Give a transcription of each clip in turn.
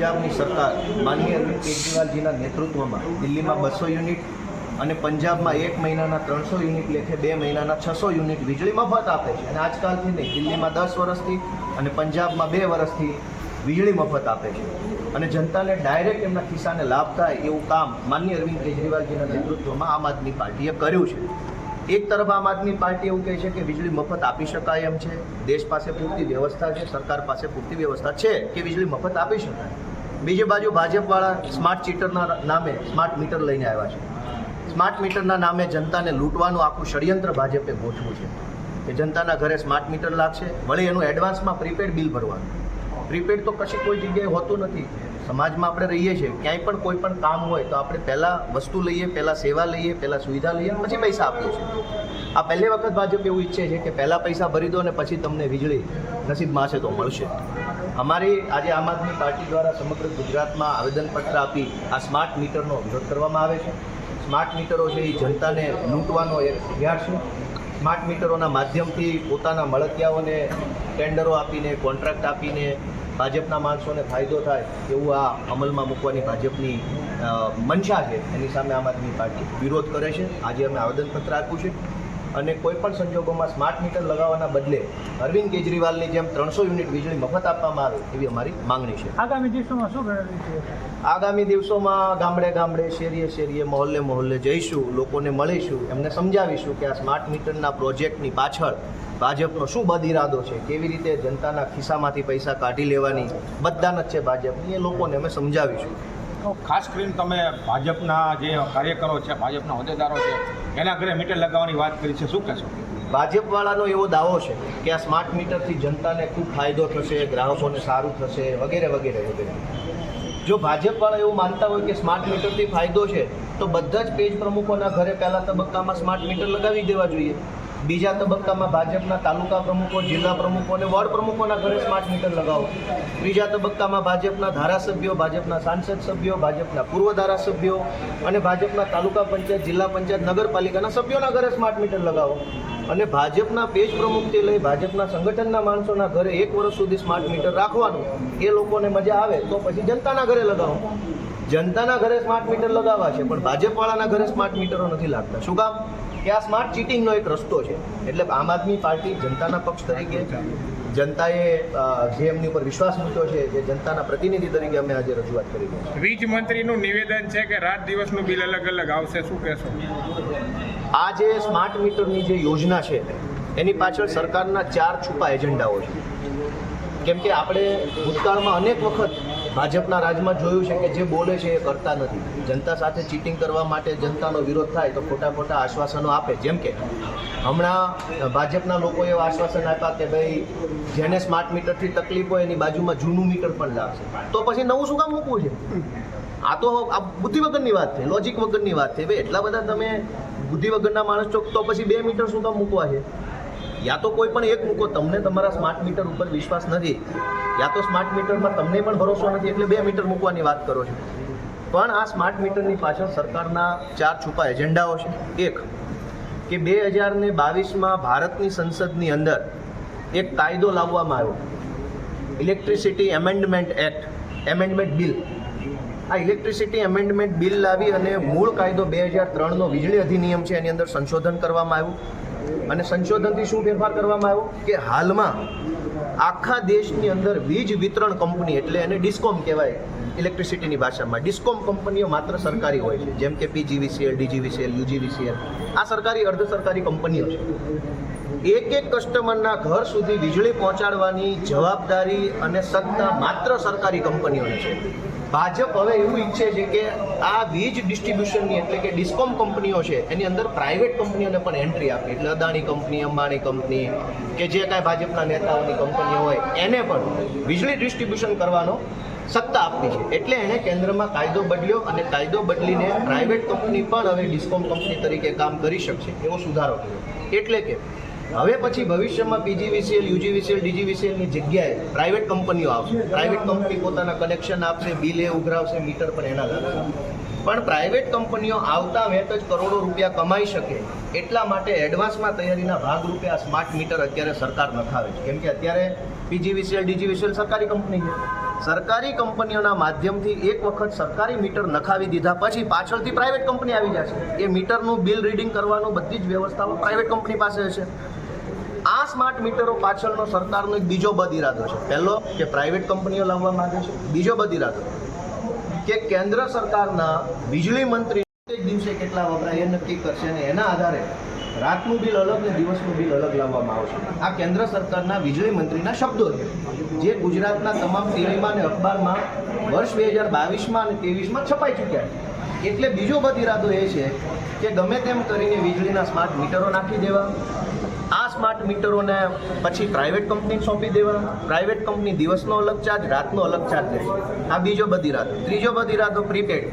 પંજાબની સરકાર માનનીય અરવિંદ કેજરીવાલજીના નેતૃત્વમાં દિલ્હીમાં 200 યુનિટ અને પંજાબમાં 1 મહિનાના 300 યુનિટ લેખે 2 મહિનાના 600 યુનિટ વીજળી મફત આપે છે. અને આજકાલથી નહીં, દિલ્હીમાં 10 વર્ષથી અને પંજાબમાં 2 વર્ષથી વીજળી મફત આપે છે. અને જનતાને ડાયરેક્ટ એમના ખિસ્સાને લાભ થાય એવું કામ માનનીય અરવિંદ કેજરીવાલજીના નેતૃત્વમાં આમ આદમી પાર્ટીએ કર્યું છે. એક તરફ આમ આદમી પાર્ટી એવું કહે છે કે વીજળી મફત આપી શકાય એમ છે, દેશ પાસે પૂરતી વ્યવસ્થા છે, સરકાર પાસે પૂરતી વ્યવસ્થા છે કે વીજળી મફત આપી શકાય. બીજી બાજુ ભાજપવાળા સ્માર્ટ ચીટરના નામે સ્માર્ટ મીટર લઈને આવ્યા છે. સ્માર્ટ મીટરના નામે જનતાને લૂંટવાનું આખું ષડયંત્ર ભાજપે ગોઠવું છે કે જનતાના ઘરે સ્માર્ટ મીટર લાગશે, વળી એનું એડવાન્સમાં પ્રીપેડ બિલ ભરવાનું. પ્રીપેડ તો કશી કોઈ જગ્યાએ હોતું નથી. સમાજમાં આપણે રહીએ છીએ, ક્યાંય પણ કોઈ પણ કામ હોય તો આપણે પહેલાં વસ્તુ લઈએ, પહેલાં સેવા લઈએ, પહેલાં સુવિધા લઈએ, પછી પૈસા આપીએ છીએ. આ પહેલી વખત ભાજપ એવું ઈચ્છે છે કે પહેલાં પૈસા ભરી દો ને પછી તમને વીજળી નસીબમાં છે તો મળશે. અમારી આજે આમ આદમી પાર્ટી દ્વારા સમગ્ર ગુજરાતમાં આવેદનપત્ર આપી આ સ્માર્ટ મીટરનો વિરોધ કરવામાં આવે છે. સ્માર્ટ મીટરો છે એ જનતાને લૂંટવાનો એક અભ્યાસ છે. સ્માર્ટ મીટરોના માધ્યમથી પોતાના મળતિયાઓને ટેન્ડરો આપીને, કોન્ટ્રાક્ટ આપીને ભાજપના માણસોને ફાયદો થાય એવું આ અમલમાં મૂકવાની ભાજપની મનસા છે. એની સામે આમ આદમી પાર્ટી વિરોધ કરે છે. આજે અમે આવેદનપત્ર આપ્યું છે અને કોઈપણ સંજોગોમાં સ્માર્ટ મીટર લગાવવાના બદલે અરવિંદ કેજરીવાલની જેમ 300 યુનિટ વીજળી મફત આપવામાં આવે એવી અમારી માંગણી છે. આગામી દિવસોમાં શું રણનીતિ છે? આગામી દિવસોમાં ગામડે ગામડે, શેરીએ શેરીએ, મહોલ્લે મહોલ્લે જઈશું, લોકોને મળીશું, એમને સમજાવીશું કે આ સ્માર્ટ મીટરના પ્રોજેક્ટની પાછળ ભાજપનો શું બદ ઇરાદો છે, કેવી રીતે જનતાના ખિસ્સામાંથી પૈસા કાઢી લેવાની બધાન જ છે ભાજપની, એ લોકોને અમે સમજાવીશું. તો ખાસ કરીને તમે ભાજપના જે કાર્યકરો છે, ભાજપના હોદ્દેદારો છે, એના ઘરે મીટર લગાવવાની વાત કરી છે, શું કહેશો? ભાજપવાળાનો એવો દાવો છે કે આ સ્માર્ટ મીટરથી જનતાને ખૂબ ફાયદો થશે, ગ્રાહકોને સારું થશે, વગેરે વગેરે વગેરે. જો ભાજપવાળા એવું માનતા હોય કે સ્માર્ટ મીટરથી ફાયદો છે તો બધા જ પેજ પ્રમુખોના ઘરે પહેલા તબક્કામાં સ્માર્ટ મીટર લગાવી દેવા જોઈએ. બીજા તબક્કામાં ભાજપના તાલુકા પ્રમુખો, જિલ્લા પ્રમુખો અને વોર્ડ પ્રમુખોના ઘરે સ્માર્ટ મીટર લગાવો. ત્રીજા તબક્કામાં ભાજપના ધારાસભ્યો, ભાજપના સાંસદ સભ્યો, ભાજપના પૂર્વ ધારાસભ્યો અને ભાજપના તાલુકા પંચાયત, જિલ્લા પંચાયત, નગરપાલિકાના સભ્યોના ઘરે સ્માર્ટ મીટર લગાવો. અને ભાજપના પેજ પ્રમુખથી લઈ ભાજપના સંગઠનના માણસોના ઘરે 1 વર્ષ સુધી સ્માર્ટ મીટર રાખવાનું. એ લોકોને મજા આવે તો પછી જનતાના ઘરે લગાવો. જનતાના ઘરે સ્માર્ટ મીટર લગાવવા છે પણ ભાજપવાળાના ઘરે સ્માર્ટ મીટરો નથી લાગતા. શું કામ? કે આ સ્માર્ટ ચીટિંગનો એક રસ્તો છે. એટલે આમ આદમી પાર્ટી જનતાના પક્ષ તરીકે, જનતાએ જે એમની ઉપર વિશ્વાસ મૂક્યો છે, જે જનતાના પ્રતિનિધિ તરીકે અમે આજે રજૂઆત કરી છે. વીજ મંત્રીનું નિવેદન છે કે રાત દિવસનું બિલ અલગ અલગ આવશે, શું કહેશો? આ જે સ્માર્ટ મીટરની જે યોજના છે એની પાછળ સરકારના 4 છુપા એજન્ડાઓ છે. કેમ કે આપણે ભૂતકાળમાં અનેક વખત ભાજપના રાજમાં જોયું છે કે જે બોલે છે એ કરતા નથી. જનતા સાથે ચીટિંગ કરવા માટે જનતાનો વિરોધ થાય તો ખોટા ખોટા આશ્વાસનો આપે. જેમ કે હમણાં ભાજપના લોકોએ એવા આશ્વાસન આપ્યા કે ભાઈ જેને સ્માર્ટ મીટરથી તકલીફ હોય એની બાજુમાં જૂનું મીટર પણ લાગશે. તો પછી નવું શું કામ મૂકવું છે? આ તો આ બુદ્ધિ વગરની વાત થઈ, લોજિક વગરની વાત થઈ. ભાઈ એટલા બધા તમે બુદ્ધિ વગરના માણસ છો તો પછી 2 મીટર શું કામ મૂકવા છે? યા તો કોઈ પણ એક મૂકો. તમને તમારા સ્માર્ટ મીટર ઉપર વિશ્વાસ નથી, યા તો સ્માર્ટ મીટરમાં તમને પણ ભરોસો નથી એટલે 2 મીટર મૂકવાની વાત કરો છો. પણ આ સ્માર્ટ મીટરની પાછળ સરકારના 4 છુપા એજન્ડાઓ છે. એક કે 2022માં ભારતની સંસદની અંદર એક કાયદો લાવવામાં આવ્યો, electricity amendment act, amendment bill. આ ઇલેક્ટ્રિસિટી એમેન્ડમેન્ટ બિલ લાવી અને મૂળ કાયદો 2003નો વીજળી અધિનિયમ છે એની અંદર સંશોધન કરવામાં આવ્યું. અને સંશોધનથી શું ફેરફાર કરવામાં આવ્યો કે હાલમાં આખા દેશની અંદર વીજ વિતરણ કંપની, એટલે એને ડિસ્કોમ કહેવાય ઇલેક્ટ્રિસિટીની ભાષામાં, ડિસ્કોમ કંપનીઓ માત્ર સરકારી હોય છે. જેમ કે PGVCL, DGVCL, UGVCL, આ સરકારી અર્ધ સરકારી કંપનીઓ છે. એક કસ્ટમરના ઘર સુધી વીજળી પહોંચાડવાની જવાબદારી અને સત્તા માત્ર સરકારી કંપનીઓની છે. ભાજપ હવે એવું ઈચ્છે છે કે આ વીજ ડિસ્ટ્રીબ્યુશનની, એટલે કે ડિસ્કોમ કંપનીઓ છે એની અંદર પ્રાઇવેટ કંપનીઓને પણ એન્ટ્રી આપે. એટલે અદાણી કંપની, અંબાણી કંપની કે જે કાંઈ ભાજપના નેતાઓની કંપનીઓ હોય એને પણ વીજળી ડિસ્ટ્રીબ્યુશન કરવાનો સત્તા આપવી છે. એટલે એણે કેન્દ્રમાં કાયદો બદલ્યો અને કાયદો બદલીને પ્રાઇવેટ કંપની પણ હવે ડિસ્કોમ કંપની તરીકે કામ કરી શકશે એવો સુધારો કર્યો. એટલે કે હવે પછી ભવિષ્યમાં PGVCL, UGVCL, DGVCLની જગ્યાએ પ્રાઇવેટ કંપનીઓ આવશે. પ્રાઇવેટ કંપની પોતાના કનેક્શન આપશે, બિલે ઉઘરાવશે, મીટર પણ એના લાગશે. પણ પ્રાઇવેટ કંપનીઓ આવતા વેત જ કરોડો રૂપિયા કમાઈ શકે એટલા માટે એડવાન્સમાં તૈયારીના ભાગરૂપે આ સ્માર્ટ મીટર અત્યારે સરકાર નખાવે છે. કેમ કે અત્યારે PGVCL, DGVCL સરકારી કંપની છે, સરકારી કંપનીઓના માધ્યમથી એક વખત સરકારી મીટર નખાવી દીધા પછી પાછળથી પ્રાઇવેટ કંપની આવી જશે. એ મીટરનું બિલ રીડિંગ કરવાનું બધી જ વ્યવસ્થાઓ પ્રાઇવેટ કંપની પાસે હશે. આ સ્માર્ટ મીટરો પાછળનો સરકારનો એક બીજો બદ ઇરાદો છે. પહેલો કે પ્રાઇવેટ કંપનીઓ લાવવા માંગે છે. બીજો બદ ઇરાદો કે કેન્દ્ર સરકારના વીજળી મંત્રી એક દિવસે કેટલા વપરાય એ નક્કી કરશે અને એના આધારે રાતનું બિલ અલગ ને દિવસનું બિલ અલગ લાવવામાં આવશે. આ કેન્દ્ર સરકારના વીજળી મંત્રીના શબ્દો છે, જે ગુજરાતના તમામ ટીવીમાં અને અખબારમાં વર્ષ 2022માં અને 23માં છપાઈ ચૂક્યા છે. એટલે બીજો બદ ઇરાદો એ છે કે ગમે તેમ કરીને વીજળીના સ્માર્ટ મીટરો નાખી દેવા, આ સ્માર્ટ મીટરોને પછી પ્રાઇવેટ કંપનીને સોંપી દેવા. પ્રાઇવેટ કંપની દિવસનો અલગ ચાર્જ, રાતનો અલગ ચાર્જ લે. આ બીજો બદ ઇરાદો. ત્રીજો બદ ઇરાદો પ્રીપેડ,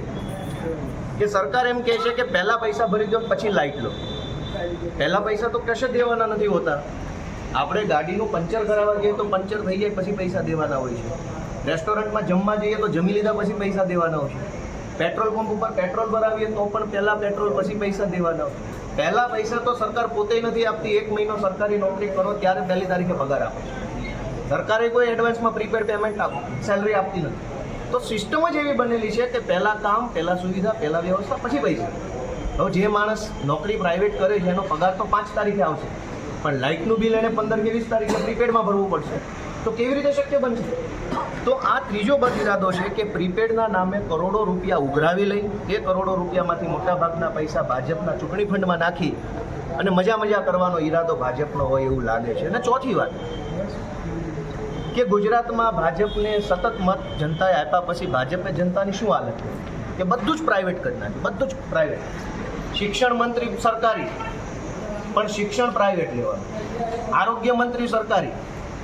કે સરકાર એમ કહે છે કે પહેલાં પૈસા ભરી દો પછી લાઇટ લો. પહેલાં પૈસા તો કશે દેવાના નથી હોતા. આપણે ગાડીનું પંચર કરાવવા જઈએ તો પંચર થઈ જાય પછી પૈસા દેવાના હોય છે. રેસ્ટોરન્ટમાં જમવા જઈએ તો જમી લીધા પછી પૈસા દેવાના હોય છે. પેટ્રોલ પંપ ઉપર પેટ્રોલ ભરાવીએ તો પણ પહેલાં પેટ્રોલ પછી પૈસા દેવાના હોય. પહેલાં પૈસા તો સરકાર પોતે નથી આપતી. 1 મહિનો સરકારી નોકરી કરો ત્યારે પહેલી તારીખે પગાર આપે છે. સરકારે કોઈ એડવાન્સમાં પ્રીપેડ પેમેન્ટ સેલરી આપતી નથી. તો સિસ્ટમ જ એવી બનેલી છે કે પહેલાં કામ, પહેલાં સુવિધા, પહેલાં વ્યવસ્થા, પછી પૈસા. હવે જે માણસ નોકરી પ્રાઇવેટ કરે છે એનો પગાર તો 5 તારીખે આવશે, પણ લાઇટનું બિલ એને 15 કે 20 તારીખે પ્રીપેડમાં ભરવું પડશે. તો કેવી રીતે શક્ય બનશે? તો આ ત્રીજો બદ ઇરાદો છે કે પ્રીપેડના નામે કરોડો રૂપિયા ઉઘરાવી લઈ એ કરોડો રૂપિયામાંથી મોટાભાગના પૈસા ભાજપના ચૂંટણી ફંડમાં નાખી અને મજા કરવાનો ઈરાદો ભાજપનો હોય એવું લાગે છે. અને ચોથી વાત કે ગુજરાતમાં ભાજપને સતત મત જનતાએ આપ્યા પછી ભાજપે જનતાની શું હાલત કે બધું જ પ્રાઇવેટ કરી નાખ્યું. બધું જ પ્રાઇવેટ. શિક્ષણ મંત્રી સરકારી પણ શિક્ષણ પ્રાઇવેટ લેવાનું, આરોગ્ય મંત્રી સરકારી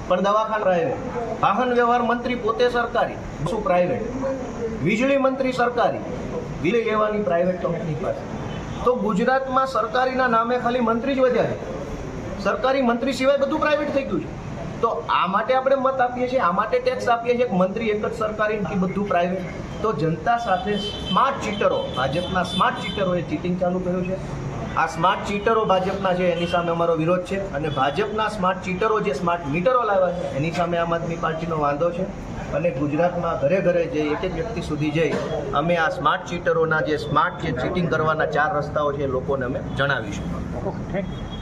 પણ દવાખાના પ્રાઇવેટ, વાહન વ્યવહાર મંત્રી પોતે સરકારી શું પ્રાઇવેટ, વીજળી મંત્રી સરકારી, વીજળી લેવાની પ્રાઇવેટ કંપની પાસે. તો ગુજરાતમાં સરકારીના નામે ખાલી મંત્રી જ વધ્યા છે. સરકારી મંત્રી સિવાય બધું પ્રાઇવેટ થઈ ગયું છે. તો આ માટે આપણે મત આપીએ છીએ, આ માટે ટેક્સ આપીએ છીએ કે મંત્રી એક જ સરકારી કે બધું પ્રાઇવેટ. તો જનતા સાથે સ્માર્ટ ચીટરો, ભાજપના સ્માર્ટ ચીટરોએ ચીટિંગ ચાલુ કર્યું છે. આ સ્માર્ટ ચીટરો ભાજપના છે એની સામે અમારો વિરોધ છે. અને ભાજપના સ્માર્ટ ચીટરો જે સ્માર્ટ મીટરો લાવ્યા છે એની સામે આમ આદમી પાર્ટીનો વાંધો છે. અને ગુજરાતમાં ઘરે ઘરે જઈ એક વ્યક્તિ સુધી જઈ અમે આ સ્માર્ટ ચીટરોના જે ચીટિંગ કરવાના 4 રસ્તાઓ છે એ લોકોને અમે જણાવીશું. Okay, thank you.